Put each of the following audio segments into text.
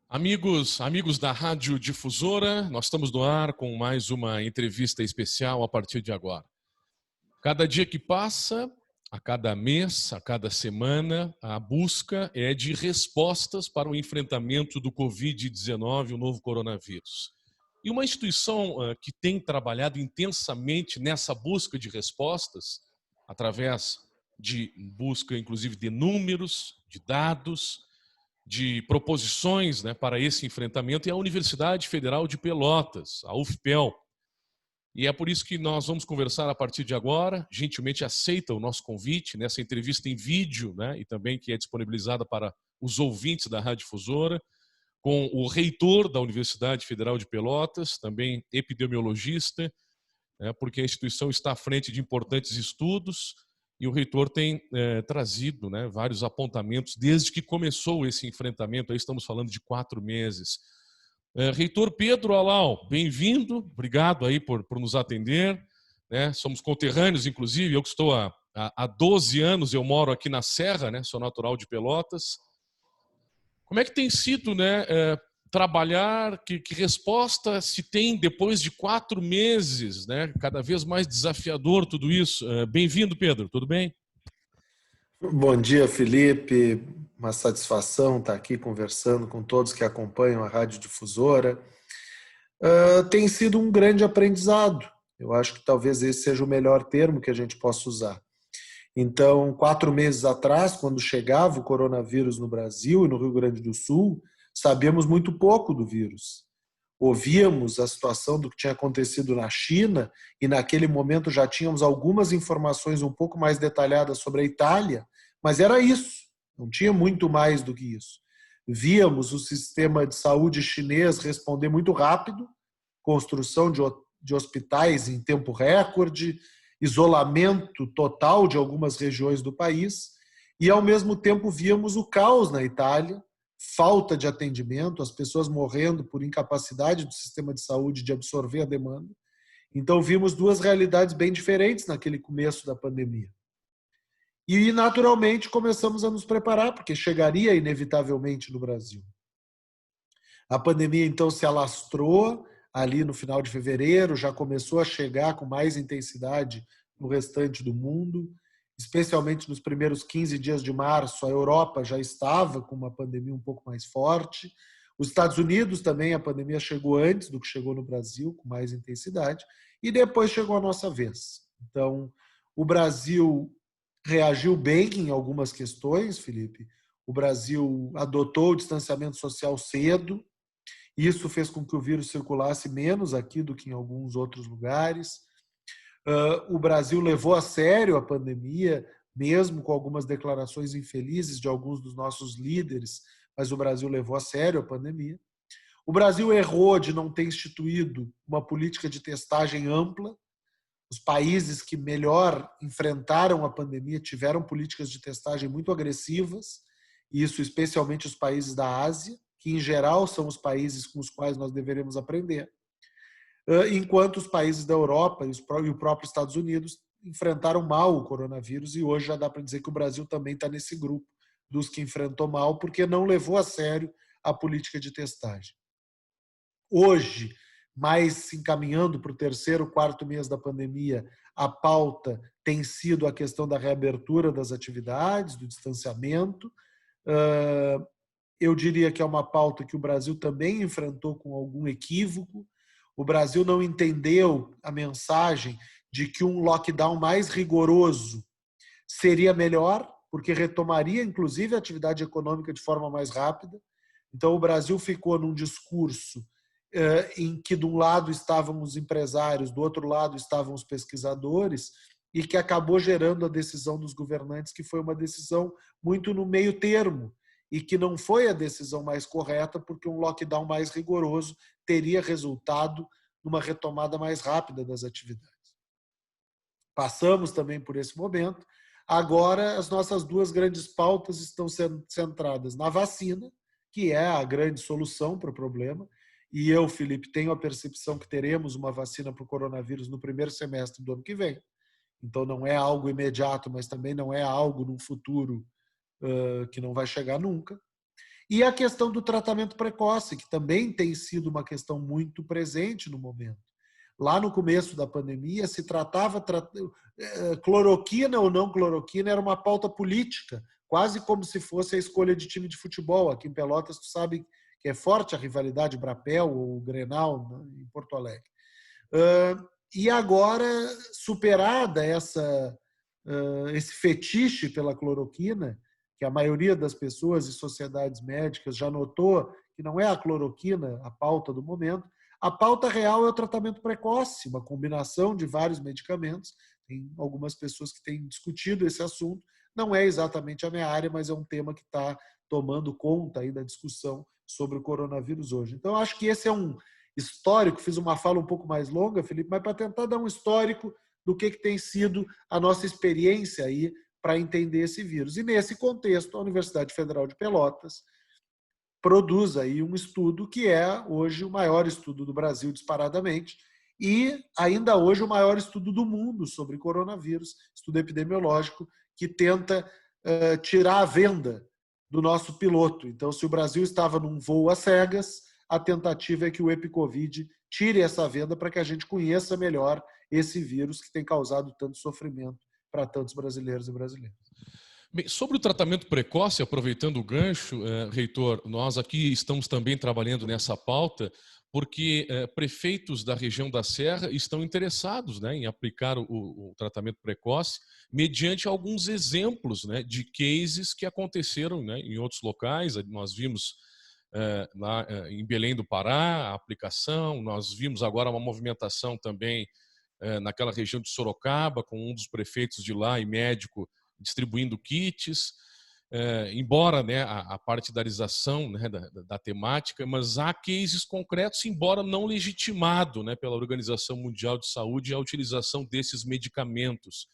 Amigos da Rádio Difusora, nós estamos no ar com mais uma entrevista especial a partir de agora. Cada dia que passa, a cada mês, a cada semana, a busca é de respostas para o enfrentamento do Covid-19, o novo coronavírus. E uma instituição que tem trabalhado intensamente nessa busca de respostas, através de busca, inclusive, de números, de dados, de proposições, para esse enfrentamento, é a Universidade Federal de Pelotas, a UFPEL. E é por isso que nós vamos conversar a partir de agora. Gentilmente aceita o nosso convite nessa entrevista em vídeo, e também que é disponibilizada para os ouvintes da Rádio Difusora, com o reitor da Universidade Federal de Pelotas, também epidemiologista, porque a instituição está à frente de importantes estudos e o reitor tem trazido vários apontamentos desde que começou esse enfrentamento. Aí estamos falando de 4 meses. Reitor Pedro Alau, bem-vindo, obrigado aí por nos atender. Somos conterrâneos, inclusive, eu que estou há 12 anos, eu moro aqui na Serra, sou natural de Pelotas. Como é que tem sido trabalhar, que resposta se tem depois de 4 meses, cada vez mais desafiador tudo isso? Bem-vindo, Pedro, tudo bem? Bom dia, Felipe. Uma satisfação estar aqui conversando com todos que acompanham a Rádio Difusora. Tem sido um grande aprendizado. Eu acho que talvez esse seja o melhor termo que a gente possa usar. Então, 4 meses atrás, quando chegava o coronavírus no Brasil e no Rio Grande do Sul, sabíamos muito pouco do vírus. Ouvíamos a situação do que tinha acontecido na China e naquele momento já tínhamos algumas informações um pouco mais detalhadas sobre a Itália, mas era isso, não tinha muito mais do que isso. Víamos o sistema de saúde chinês responder muito rápido, construção de hospitais em tempo recorde, isolamento total de algumas regiões do país e, ao mesmo tempo, víamos o caos na Itália, falta de atendimento, as pessoas morrendo por incapacidade do sistema de saúde de absorver a demanda. Então, vimos 2 realidades bem diferentes naquele começo da pandemia. E, naturalmente, começamos a nos preparar, porque chegaria inevitavelmente no Brasil. A pandemia, então, se alastrou ali no final de fevereiro, já começou a chegar com mais intensidade no restante do mundo, especialmente nos primeiros 15 dias de março, a Europa já estava com uma pandemia um pouco mais forte. Os Estados Unidos também, a pandemia chegou antes do que chegou no Brasil, com mais intensidade, e depois chegou a nossa vez. Então, o Brasil reagiu bem em algumas questões, Felipe. O Brasil adotou o distanciamento social cedo. Isso fez com que o vírus circulasse menos aqui do que em alguns outros lugares. O Brasil levou a sério a pandemia, mesmo com algumas declarações infelizes de alguns dos nossos líderes, mas o Brasil levou a sério a pandemia. O Brasil errou de não ter instituído uma política de testagem ampla. Os países que melhor enfrentaram a pandemia tiveram políticas de testagem muito agressivas, e isso especialmente os países da Ásia, que em geral são os países com os quais nós deveremos aprender, enquanto os países da Europa e o próprio Estados Unidos enfrentaram mal o coronavírus, e hoje já dá para dizer que o Brasil também está nesse grupo dos que enfrentou mal, porque não levou a sério a política de testagem. Hoje, mais se encaminhando para o 3º, 4º mês da pandemia, a pauta tem sido a questão da reabertura das atividades, do distanciamento. Eu diria que é uma pauta que o Brasil também enfrentou com algum equívoco. O Brasil não entendeu a mensagem de que um lockdown mais rigoroso seria melhor, porque retomaria, inclusive, a atividade econômica de forma mais rápida. Então, o Brasil ficou num discurso em que, de um lado, estavam os empresários, do outro lado, estavam os pesquisadores, e que acabou gerando a decisão dos governantes, que foi uma decisão muito no meio termo, e que não foi a decisão mais correta, porque um lockdown mais rigoroso teria resultado numa retomada mais rápida das atividades. Passamos também por esse momento. Agora, as nossas 2 grandes pautas estão sendo centradas na vacina, que é a grande solução para o problema, e eu, Felipe, tenho a percepção que teremos uma vacina para o coronavírus no 1º semestre do ano que vem. Então, não é algo imediato, mas também não é algo num futuro que não vai chegar nunca. E a questão do tratamento precoce, que também tem sido uma questão muito presente no momento. Lá no começo da pandemia, se tratava cloroquina ou não cloroquina, era uma pauta política, quase como se fosse a escolha de time de futebol. Aqui em Pelotas, tu sabe que é forte a rivalidade Brapel ou Grenal, né, em Porto Alegre. E agora, superada esse fetiche pela cloroquina, que a maioria das pessoas e sociedades médicas já notou que não é a cloroquina a pauta do momento, a pauta real é o tratamento precoce, uma combinação de vários medicamentos. Tem algumas pessoas que têm discutido esse assunto. Não é exatamente a minha área, mas é um tema que está tomando conta aí da discussão sobre o coronavírus hoje. Então, acho que esse é um histórico. Fiz uma fala um pouco mais longa, Felipe, mas para tentar dar um histórico do que tem sido a nossa experiência aí para entender esse vírus. E nesse contexto, a Universidade Federal de Pelotas produz aí um estudo que é hoje o maior estudo do Brasil disparadamente e ainda hoje o maior estudo do mundo sobre coronavírus, estudo epidemiológico que tenta tirar a venda do nosso piloto. Então, se o Brasil estava num voo às cegas, a tentativa é que o EpiCovid tire essa venda para que a gente conheça melhor esse vírus que tem causado tanto sofrimento para tantos brasileiros e brasileiras. Bem, sobre o tratamento precoce, aproveitando o gancho, reitor, nós aqui estamos também trabalhando nessa pauta porque prefeitos da região da Serra estão interessados, né, em aplicar o tratamento precoce mediante alguns exemplos, né, de cases que aconteceram, né, em outros locais. Nós vimos lá em Belém do Pará a aplicação, nós vimos agora uma movimentação também naquela região de Sorocaba, com um dos prefeitos de lá e médico distribuindo kits, embora, né, a partidarização, né, da temática, mas há cases concretos, embora não legitimado, né, pela Organização Mundial de Saúde a utilização desses medicamentos.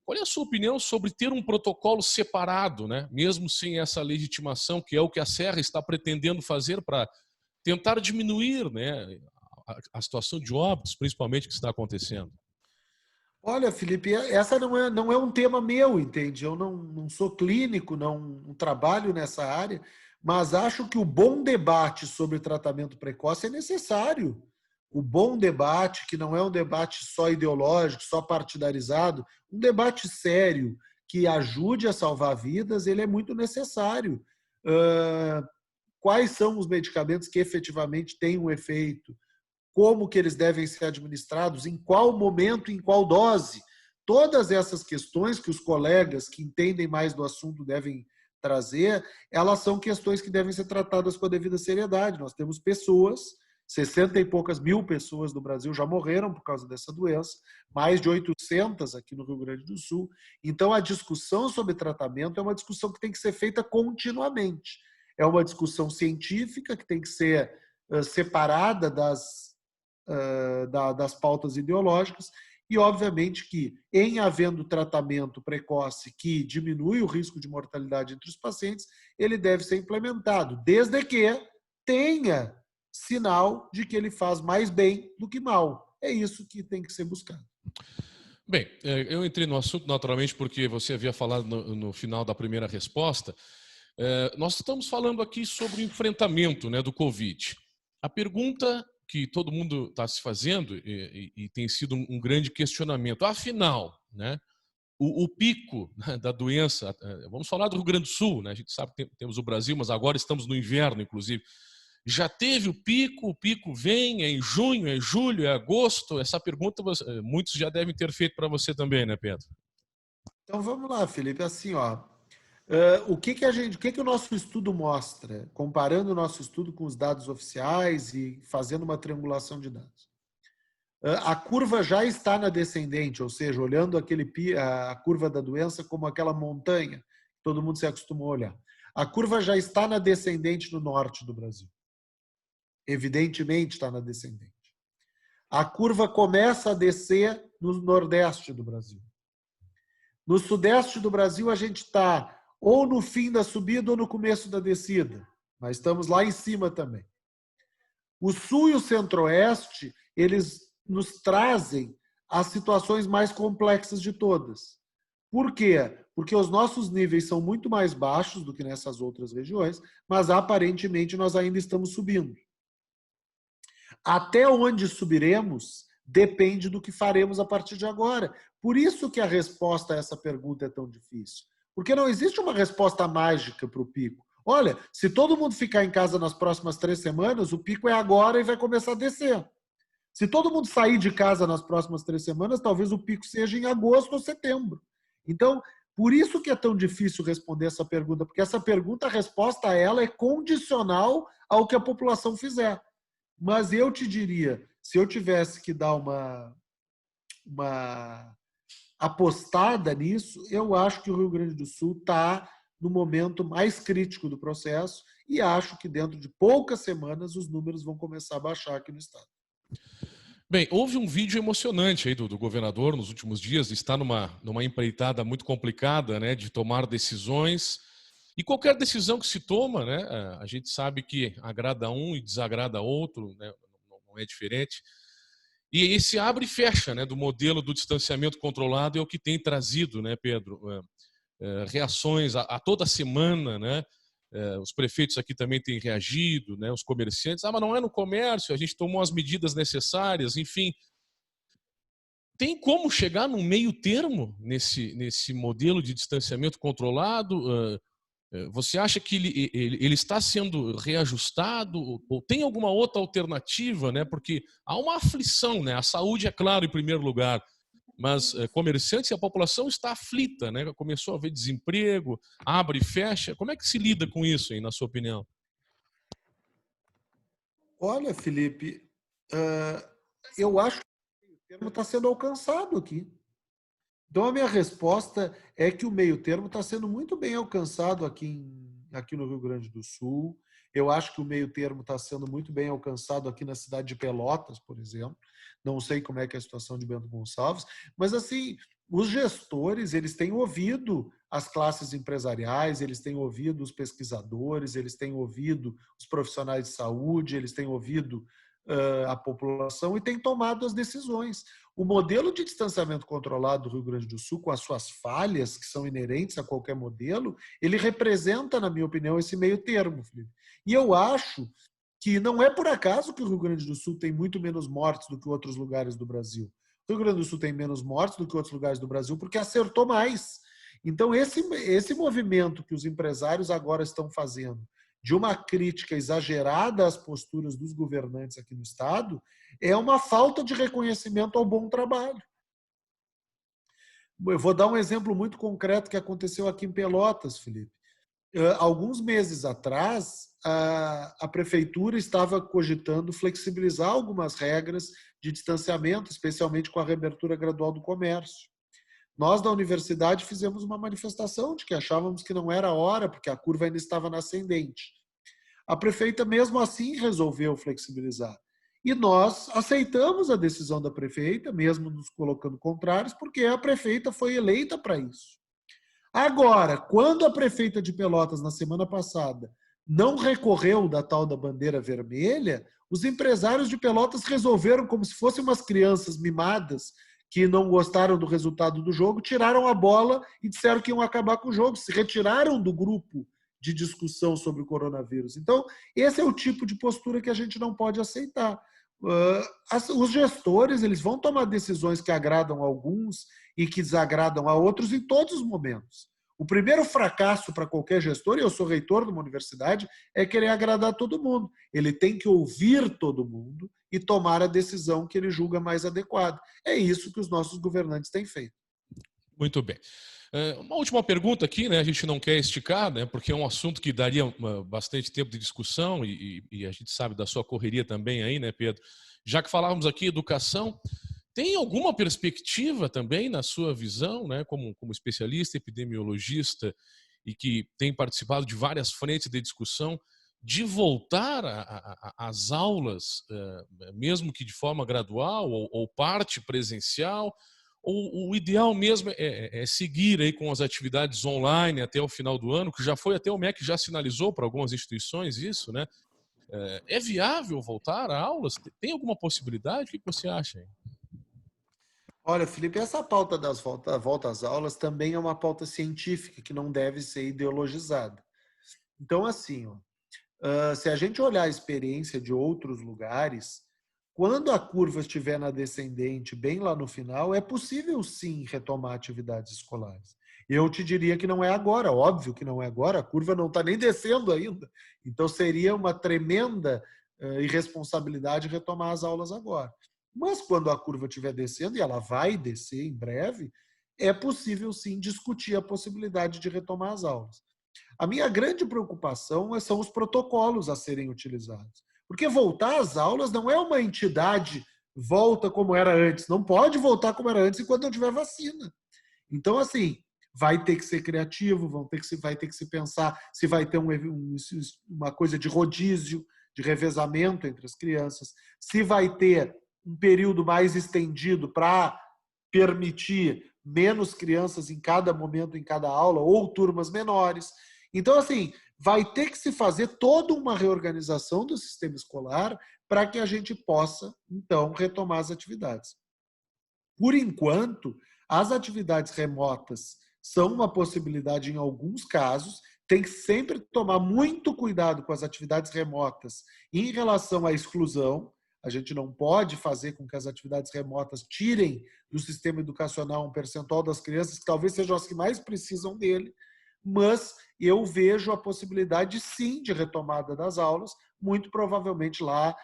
Qual é a sua opinião sobre ter um protocolo separado, né, mesmo sem essa legitimação, que é o que a Serra está pretendendo fazer para tentar diminuir, né, a situação de óbitos, principalmente, que está acontecendo? Olha, Felipe, essa não é um tema meu, entende? Eu não sou clínico, não trabalho nessa área, mas acho que o bom debate sobre tratamento precoce é necessário. O bom debate, que não é um debate só ideológico, só partidarizado, um debate sério que ajude a salvar vidas, ele é muito necessário. Quais são os medicamentos que efetivamente têm um efeito? Como que eles devem ser administrados, em qual momento, em qual dose. Todas essas questões que os colegas que entendem mais do assunto devem trazer, elas são questões que devem ser tratadas com a devida seriedade. Nós temos pessoas, 60 e poucas mil pessoas no Brasil já morreram por causa dessa doença, mais de 800 aqui no Rio Grande do Sul. Então, a discussão sobre tratamento é uma discussão que tem que ser feita continuamente. É uma discussão científica que tem que ser separada das pautas ideológicas e, obviamente, que, em havendo tratamento precoce que diminui o risco de mortalidade entre os pacientes, ele deve ser implementado, desde que tenha sinal de que ele faz mais bem do que mal. É isso que tem que ser buscado. Bem, eu entrei no assunto naturalmente porque você havia falado no final da primeira resposta. Nós estamos falando aqui sobre o enfrentamento, né, do Covid. A pergunta que todo mundo está se fazendo e tem sido um grande questionamento, afinal, né, o pico, né, da doença, vamos falar do Rio Grande do Sul, né, a gente sabe que temos o Brasil, mas agora estamos no inverno, inclusive. Já teve o pico vem, é em junho, é em julho, é em agosto? Essa pergunta muitos já devem ter feito para você também, né, Pedro? Então vamos lá, Felipe. Assim, ó, o que o nosso estudo mostra, comparando o nosso estudo com os dados oficiais e fazendo uma triangulação de dados? A curva já está na descendente, ou seja, olhando a curva da doença como aquela montanha que todo mundo se acostumou a olhar. A curva já está na descendente no norte do Brasil. Evidentemente está na descendente. A curva começa a descer no nordeste do Brasil. No sudeste do Brasil, a gente está ou no fim da subida ou no começo da descida, mas estamos lá em cima também. O sul e o centro-oeste, eles nos trazem as situações mais complexas de todas, Por quê? Porque os nossos níveis são muito mais baixos do que nessas outras regiões, mas aparentemente nós ainda estamos subindo. Até onde subiremos depende do que faremos a partir de agora. Por isso que a resposta a essa pergunta é tão difícil. Porque não existe uma resposta mágica para o pico. Olha, se todo mundo ficar em casa nas próximas 3 semanas, o pico é agora e vai começar a descer. Se todo mundo sair de casa nas próximas 3 semanas, talvez o pico seja em agosto ou setembro. Então, por isso que é tão difícil responder essa pergunta, porque essa pergunta, a resposta a ela é condicional ao que a população fizer. Mas eu te diria, se eu tivesse que dar uma apostada nisso, eu acho que o Rio Grande do Sul está no momento mais crítico do processo e acho que dentro de poucas semanas os números vão começar a baixar aqui no estado. Bem, houve um vídeo emocionante aí do governador nos últimos dias, está numa empreitada muito complicada, né, de tomar decisões. E qualquer decisão que se toma, né, a gente sabe que agrada um e desagrada outro, né, não é diferente. E esse abre e fecha, né, do modelo do distanciamento controlado é o que tem trazido, né, Pedro, reações a toda semana, né? Os prefeitos aqui também têm reagido, né, os comerciantes, mas não é no comércio, a gente tomou as medidas necessárias, enfim. Tem como chegar num meio termo nesse modelo de distanciamento controlado? Você acha que ele está sendo reajustado ou tem alguma outra alternativa, né? Porque há uma aflição, né? A saúde, é claro, em primeiro lugar, mas comerciantes e a população está aflita, né? Começou a haver desemprego, abre e fecha. Como é que se lida com isso, aí, na sua opinião? Olha, Felipe, eu acho que o meio termo está sendo alcançado aqui. Então, a minha resposta é que o meio termo está sendo muito bem alcançado aqui no Rio Grande do Sul. Eu acho que o meio termo está sendo muito bem alcançado aqui na cidade de Pelotas, por exemplo. Não sei como é que é a situação de Bento Gonçalves, mas assim, os gestores, eles têm ouvido as classes empresariais, eles têm ouvido os pesquisadores, eles têm ouvido os profissionais de saúde, eles têm ouvido a população e têm tomado as decisões. O modelo de distanciamento controlado do Rio Grande do Sul, com as suas falhas, que são inerentes a qualquer modelo, ele representa, na minha opinião, esse meio termo, Felipe. E eu acho que não é por acaso que o Rio Grande do Sul tem muito menos mortes do que outros lugares do Brasil. O Rio Grande do Sul tem menos mortes do que outros lugares do Brasil porque acertou mais. Então, esse movimento que os empresários agora estão fazendo, de uma crítica exagerada às posturas dos governantes aqui no Estado, é uma falta de reconhecimento ao bom trabalho. Eu vou dar um exemplo muito concreto que aconteceu aqui em Pelotas, Felipe. Alguns meses atrás, a prefeitura estava cogitando flexibilizar algumas regras de distanciamento, especialmente com a reabertura gradual do comércio. Nós, da universidade, fizemos uma manifestação de que achávamos que não era a hora, porque a curva ainda estava na ascendente. A prefeita, mesmo assim, resolveu flexibilizar. E nós aceitamos a decisão da prefeita, mesmo nos colocando contrários, porque a prefeita foi eleita para isso. Agora, quando a prefeita de Pelotas, na semana passada, não recorreu da tal da bandeira vermelha, os empresários de Pelotas resolveram, como se fossem umas crianças mimadas, que não gostaram do resultado do jogo, tiraram a bola e disseram que iam acabar com o jogo, se retiraram do grupo de discussão sobre o coronavírus. Então, esse é o tipo de postura que a gente não pode aceitar. Os gestores, eles vão tomar decisões que agradam a alguns e que desagradam a outros em todos os momentos. O primeiro fracasso para qualquer gestor, e eu sou reitor de uma universidade, é querer agradar todo mundo. Ele tem que ouvir todo mundo e tomar a decisão que ele julga mais adequada. É isso que os nossos governantes têm feito. Muito bem. Uma última pergunta aqui, né? A gente não quer esticar, né? Porque é um assunto que daria bastante tempo de discussão e a gente sabe da sua correria também aí, né, Pedro? Já que falávamos aqui educação, tem alguma perspectiva também na sua visão, né, como especialista, epidemiologista e que tem participado de várias frentes de discussão, de voltar às aulas, mesmo que de forma gradual ou parte presencial? O ideal mesmo é seguir aí com as atividades online até o final do ano, que já foi até o MEC já sinalizou para algumas instituições isso, né? É viável voltar a aulas? Tem alguma possibilidade? O que você acha? Olha, Felipe, essa pauta das volta às aulas também é uma pauta científica que não deve ser ideologizada. Então, assim, ó, se a gente olhar a experiência de outros lugares, quando a curva estiver na descendente, bem lá no final, é possível sim retomar atividades escolares. Eu te diria que não é agora, óbvio que não é agora, a curva não está nem descendo ainda. Então seria uma tremenda irresponsabilidade retomar as aulas agora. Mas quando a curva estiver descendo, e ela vai descer em breve, é possível sim discutir a possibilidade de retomar as aulas. A minha grande preocupação são os protocolos a serem utilizados. Porque voltar às aulas não é uma entidade volta como era antes. Não pode voltar como era antes enquanto não tiver vacina. Então, assim, vai ter que ser criativo, vai ter que se pensar se vai ter uma coisa de rodízio, de revezamento entre as crianças, se vai ter um período mais estendido para permitir menos crianças em cada momento, em cada aula, ou turmas menores. Então, assim, vai ter que se fazer toda uma reorganização do sistema escolar para que a gente possa, então, retomar as atividades. Por enquanto, as atividades remotas são uma possibilidade em alguns casos. Tem que sempre tomar muito cuidado com as atividades remotas em relação à exclusão. A gente não pode fazer com que as atividades remotas tirem do sistema educacional um percentual das crianças que talvez sejam as que mais precisam dele, mas eu vejo a possibilidade, sim, de retomada das aulas, muito provavelmente lá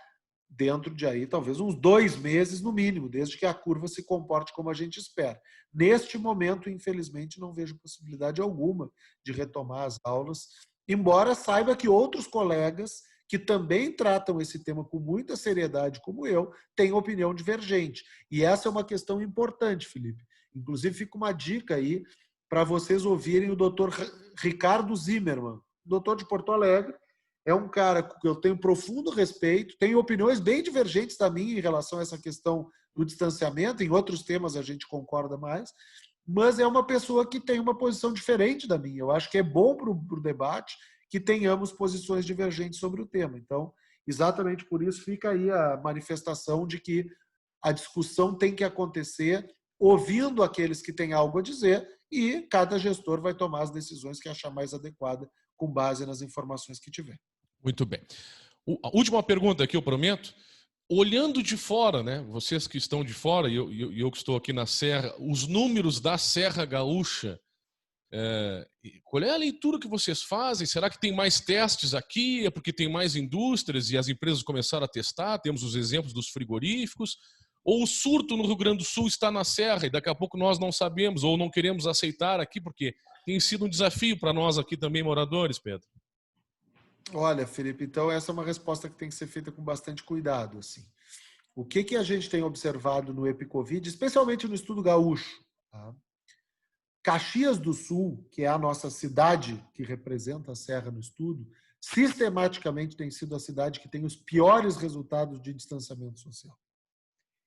dentro de aí talvez uns 2 meses no mínimo, desde que a curva se comporte como a gente espera. Neste momento, infelizmente, não vejo possibilidade alguma de retomar as aulas, embora saiba que outros colegas que também tratam esse tema com muita seriedade, como eu, têm opinião divergente. E essa é uma questão importante, Felipe. Inclusive, fica uma dica aí para vocês ouvirem o doutor Ricardo Zimmermann, doutor de Porto Alegre. É um cara que eu tenho profundo respeito, tem opiniões bem divergentes da minha em relação a essa questão do distanciamento, em outros temas a gente concorda mais, mas é uma pessoa que tem uma posição diferente da minha. Eu acho que é bom para o debate que tenhamos posições divergentes sobre o tema. Então, exatamente por isso fica aí a manifestação de que a discussão tem que acontecer ouvindo aqueles que têm algo a dizer e cada gestor vai tomar as decisões que achar mais adequada com base nas informações que tiver. Muito bem. A última pergunta aqui, eu prometo. Olhando de fora, né? Vocês que estão de fora e eu que estou aqui na Serra, os números da Serra Gaúcha, qual é a leitura que vocês fazem? Será que tem mais testes aqui? É porque tem mais indústrias e as empresas começaram a testar? Temos os exemplos dos frigoríficos? Ou o surto no Rio Grande do Sul está na Serra e daqui a pouco nós não sabemos ou não queremos aceitar aqui, porque tem sido um desafio para nós aqui também, moradores, Pedro? Olha, Felipe, então essa é uma resposta que tem que ser feita com bastante cuidado. Assim. O que a gente tem observado no EpiCovid, especialmente no estudo gaúcho? Tá? Caxias do Sul, que é a nossa cidade que representa a Serra no estudo, sistematicamente tem sido a cidade que tem os piores resultados de distanciamento social.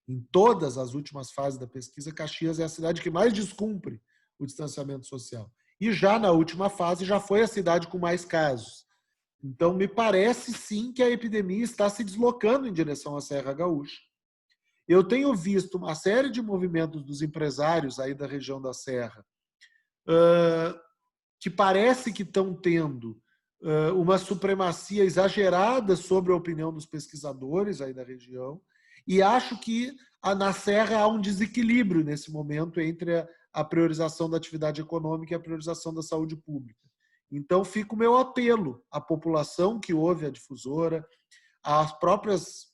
Em todas as últimas fases da pesquisa, Caxias é a cidade que mais descumpre o distanciamento social. E já na última fase, já foi a cidade com mais casos. Então, me parece sim que a epidemia está se deslocando em direção à Serra Gaúcha. Eu tenho visto uma série de movimentos dos empresários aí da região da Serra que parece que estão tendo uma supremacia exagerada sobre a opinião dos pesquisadores aí da região, e acho que na Serra há um desequilíbrio nesse momento entre a priorização da atividade econômica e a priorização da saúde pública. Então, fica o meu apelo à população que ouve a difusora, às próprias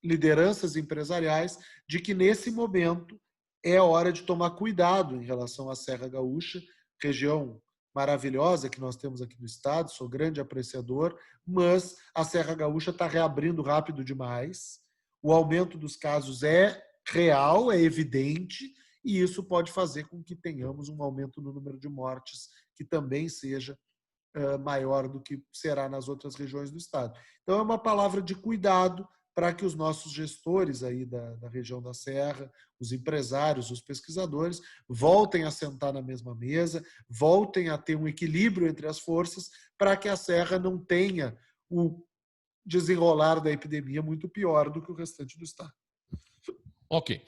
lideranças empresariais, de que nesse momento é hora de tomar cuidado em relação à Serra Gaúcha, região maravilhosa que nós temos aqui no estado, sou grande apreciador, mas a Serra Gaúcha está reabrindo rápido demais, o aumento dos casos é real, é evidente, e isso pode fazer com que tenhamos um aumento no número de mortes que também seja maior do que será nas outras regiões do estado. Então é uma palavra de cuidado para que os nossos gestores aí da região da Serra, os empresários, os pesquisadores, voltem a sentar na mesma mesa, voltem a ter um equilíbrio entre as forças, para que a Serra não tenha o desenrolar da epidemia muito pior do que o restante do estado. Ok.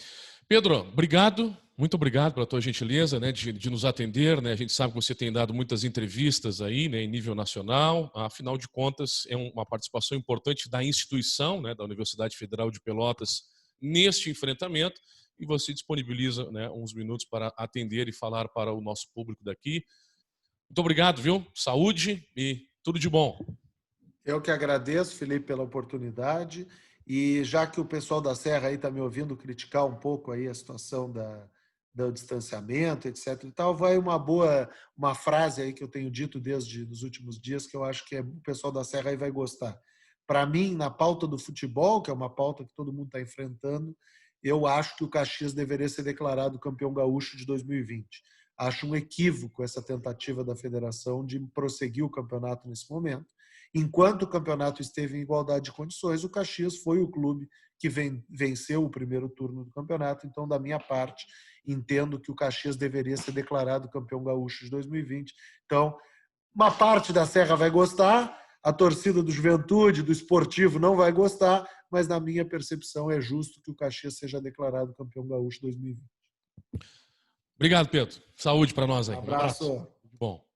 Pedro, obrigado. Muito obrigado pela tua gentileza, né, de nos atender, né? A gente sabe que você tem dado muitas entrevistas aí, né, em nível nacional. Afinal de contas, é uma participação importante da instituição, né, da Universidade Federal de Pelotas neste enfrentamento. E você disponibiliza, né, uns minutos para atender e falar para o nosso público daqui. Muito obrigado, viu? Saúde e tudo de bom. Eu que agradeço, Felipe, pela oportunidade. E já que o pessoal da Serra aí está me ouvindo criticar um pouco aí a situação do distanciamento, etc. e tal, vai uma frase aí que eu tenho dito desde os últimos dias que eu acho que o pessoal da Serra aí vai gostar. Para mim, na pauta do futebol, que é uma pauta que todo mundo está enfrentando, eu acho que o Caxias deveria ser declarado campeão gaúcho de 2020. Acho um equívoco essa tentativa da federação de prosseguir o campeonato nesse momento. Enquanto o campeonato esteve em igualdade de condições, o Caxias foi o clube que venceu o primeiro turno do campeonato. Então, da minha parte, entendo que o Caxias deveria ser declarado campeão gaúcho de 2020. Então, uma parte da Serra vai gostar, a torcida do Juventude, do Esportivo não vai gostar, mas na minha percepção é justo que o Caxias seja declarado campeão gaúcho 2020. Obrigado, Pedro. Saúde para nós Um aí. Um abraço. abraço. Bom.